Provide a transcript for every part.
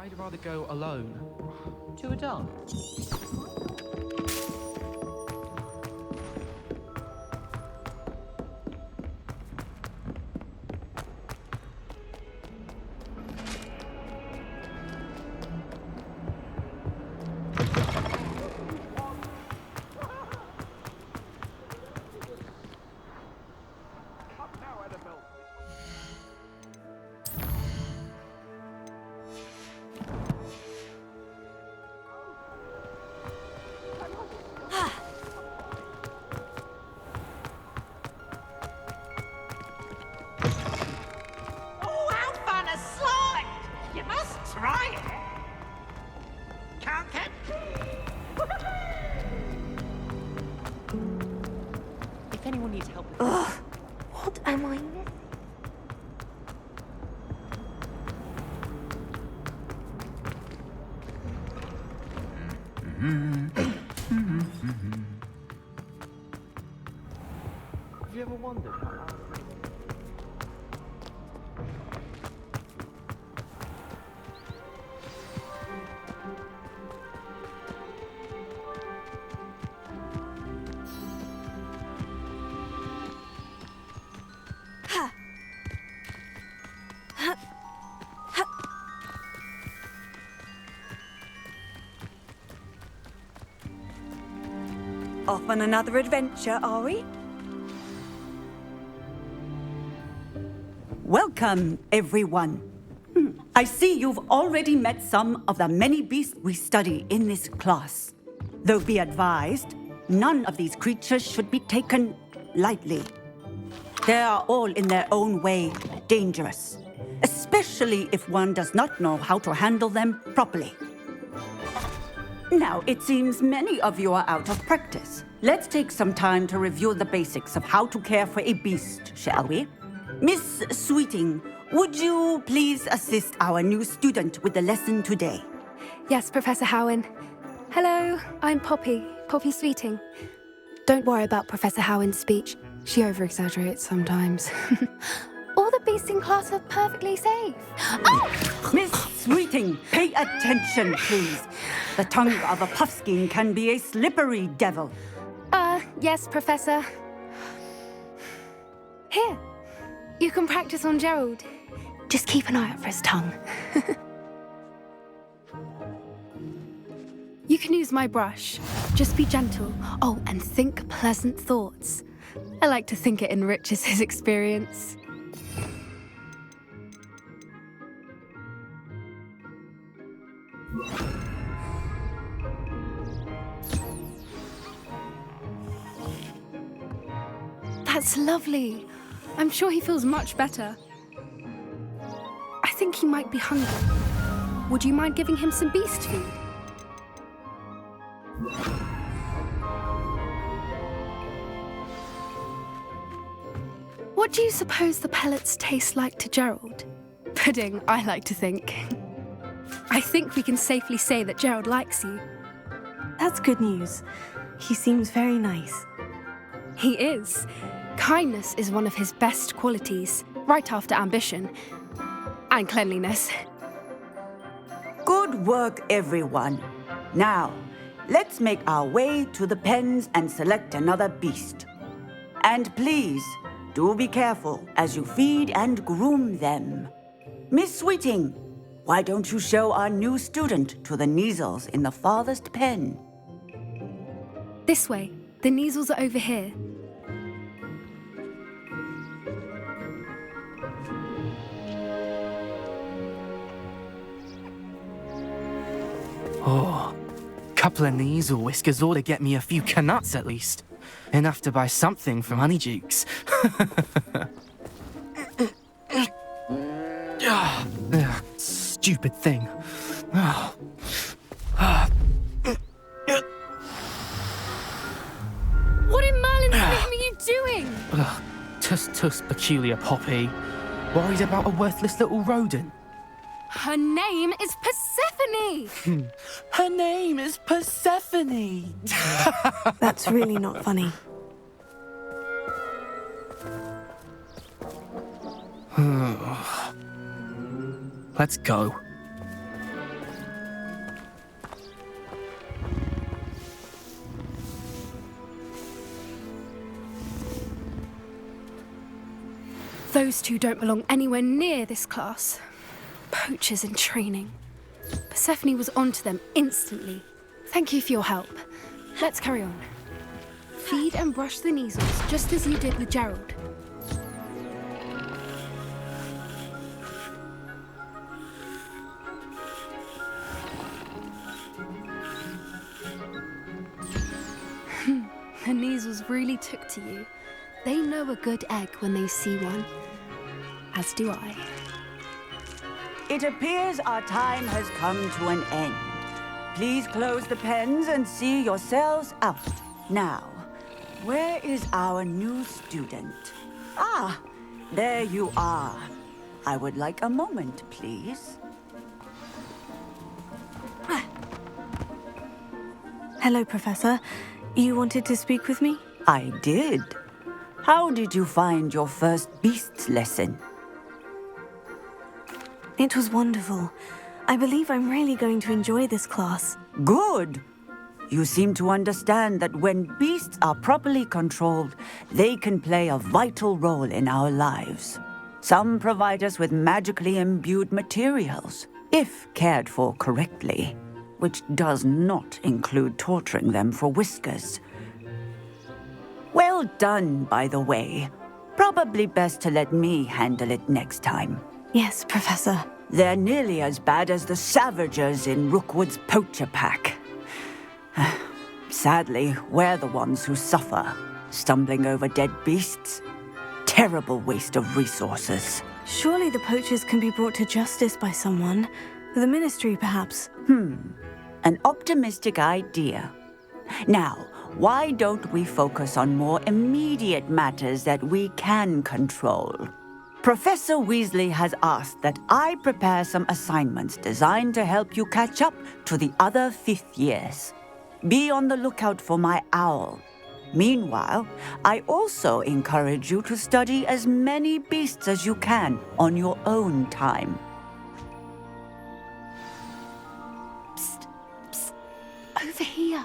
I'd rather go alone. To a dance? Oh, how fun a slide! You must try it. Can't get... If anyone needs help with Ugh, what am I missing? Have you ever wondered how... Off on another adventure, are we? Welcome, everyone. I see you've already met some of the many beasts we study in this class. Though be advised, none of these creatures should be taken lightly. They are all in their own way dangerous, especially if one does not know how to handle them properly. Now, it seems many of you are out of practice. Let's take some time to review the basics of how to care for a beast, shall we? Miss Sweeting, would you please assist our new student with the lesson today? Yes, Professor Howen. Hello, I'm Poppy Sweeting. Don't worry about Professor Howen's speech. She over-exaggerates sometimes. All the beasts in class are perfectly safe. Oh! Miss Sweeting, pay attention, please. The tongue of a puffskein can be a slippery devil. Yes, Professor. Here, you can practice on Gerald. Just keep an eye out for his tongue. You can use my brush. Just be gentle. Oh, and think pleasant thoughts. I like to think it enriches his experience. That's lovely. I'm sure he feels much better. I think he might be hungry. Would you mind giving him some beast food? What do you suppose the pellets taste like to Gerald? Pudding, I like to think. I think we can safely say that Gerald likes you. That's good news. He seems very nice. He is. Kindness is one of his best qualities, right after ambition. And cleanliness. Good work, everyone. Now, let's make our way to the pens and select another beast. And please, do be careful as you feed and groom them. Miss Sweeting, why don't you show our new student to the Kneazles in the farthest pen? This way. The Kneazles are over here. Oh, couple of Kneazle whiskers ought to get me a few canuts at least. Enough to buy something from Honeydukes. Stupid thing. What in Merlin's name are you doing? Tuss, peculiar Poppy. Worried about a worthless little rodent. Her name is Persephone! Her name is Persephone! That's really not funny. Let's go. Those two don't belong anywhere near this class. Poachers in training. Persephone was onto them instantly. Thank you for your help. Let's carry on. Feed and brush the measles just as you did with Gerald. The measles really took to you. They know a good egg when they see one. As do I. It appears our time has come to an end. Please close the pens and see yourselves out. Now, where is our new student? Ah, there you are. I would like a moment, please. Hello, Professor. You wanted to speak with me? I did. How did you find your first beasts lesson? It was wonderful. I believe I'm really going to enjoy this class. Good. You seem to understand that when beasts are properly controlled, they can play a vital role in our lives. Some provide us with magically imbued materials, if cared for correctly, which does not include torturing them for whiskers. Well done, by the way. Probably best to let me handle it next time. Yes, Professor. They're nearly as bad as the Savagers in Rookwood's poacher pack. Sadly, we're the ones who suffer, stumbling over dead beasts. Terrible waste of resources. Surely the poachers can be brought to justice by someone. The Ministry, perhaps. An optimistic idea. Now, why don't we focus on more immediate matters that we can control? Professor Weasley has asked that I prepare some assignments designed to help you catch up to the other fifth years. Be on the lookout for my owl. Meanwhile, I also encourage you to study as many beasts as you can on your own time. Psst, psst. Over here.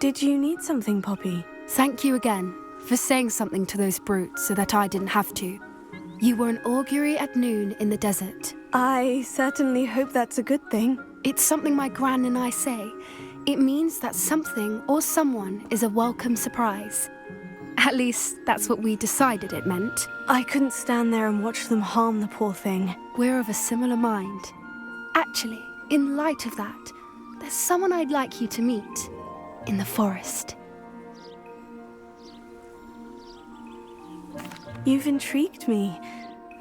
Did you need something, Poppy? Thank you again for saying something to those brutes so that I didn't have to. You were an augury at noon in the desert. I certainly hope that's a good thing. It's something my gran and I say. It means that something or someone is a welcome surprise. At least, that's what we decided it meant. I couldn't stand there and watch them harm the poor thing. We're of a similar mind. Actually, in light of that, there's someone I'd like you to meet. In the forest. You've intrigued me.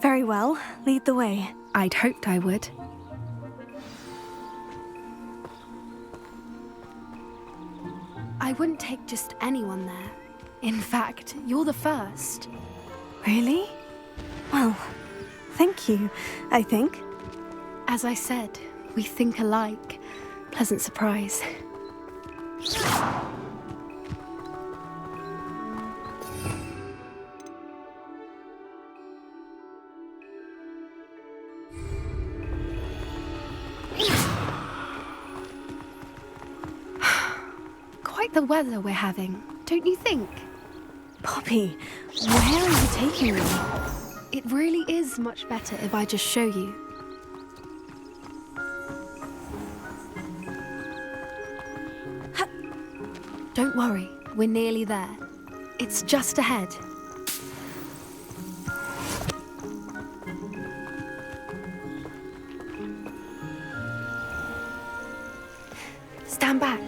Very well, lead the way. I'd hoped I would. I wouldn't take just anyone there. In fact, you're the first. Really? Well, thank you, I think. As I said, we think alike. Pleasant surprise. Quite the weather we're having, don't you think? Poppy, where are you taking me? It really is much better if I just show you. Don't worry, we're nearly there. It's just ahead. Stand back.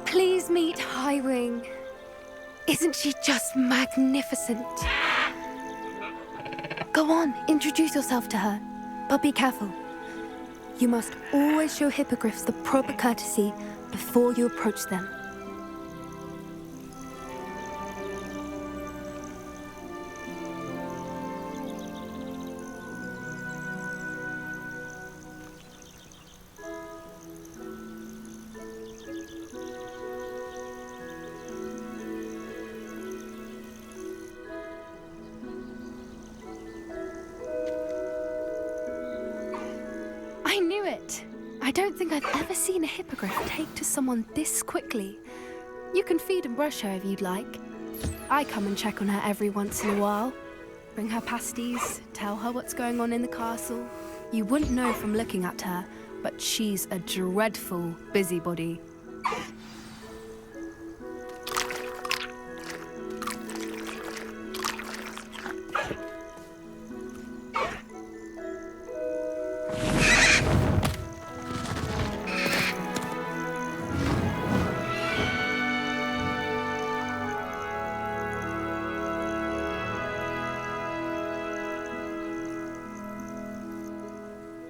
Please meet Highwing. Isn't she just magnificent? Go on, introduce yourself to her. But be careful. You must always show hippogriffs the proper courtesy before you approach them. don't think I've ever seen a hippogriff take to someone this quickly. You can feed and brush her if you'd like. I come and check on her every once in a while. Bring her pasties, tell her what's going on in the castle. You wouldn't know from looking at her, but she's a dreadful busybody.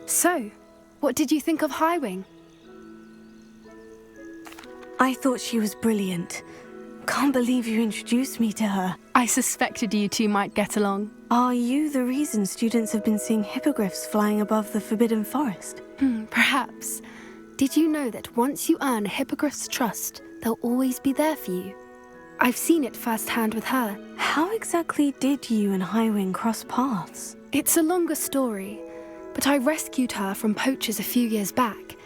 So, what did you think of Highwing? I thought she was brilliant. Can't believe you introduced me to her. I suspected you two might get along. Are you the reason students have been seeing hippogriffs flying above the Forbidden Forest? Perhaps. Did you know that once you earn a hippogriff's trust, they'll always be there for you? I've seen it firsthand with her. How exactly did you and Highwing cross paths? It's a longer story, but I rescued her from poachers a few years back.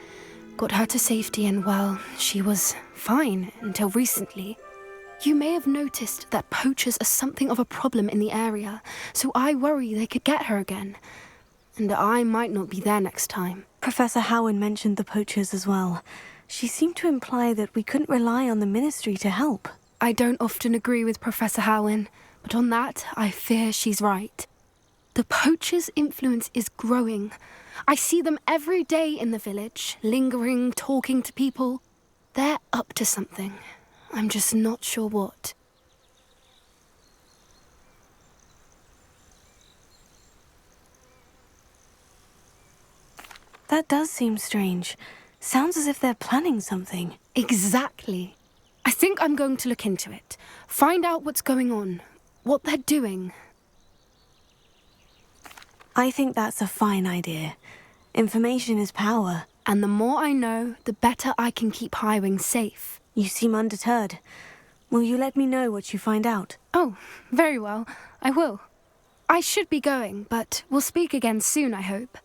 Got her to safety and, well, she was fine until recently. You may have noticed that poachers are something of a problem in the area, so I worry they could get her again. And I might not be there next time. Professor Howen mentioned the poachers as well. She seemed to imply that we couldn't rely on the Ministry to help. I don't often agree with Professor Howen, but on that, I fear she's right. The poachers' influence is growing. I see them every day in the village, lingering, talking to people. They're up to something. I'm just not sure what. That does seem strange. Sounds as if they're planning something. Exactly. I think I'm going to look into it. Find out what's going on, what they're doing. I think that's a fine idea. Information is power. And the more I know, the better I can keep Highwing safe. You seem undeterred. Will you let me know what you find out? Oh, very well. I will. I should be going, but we'll speak again soon, I hope.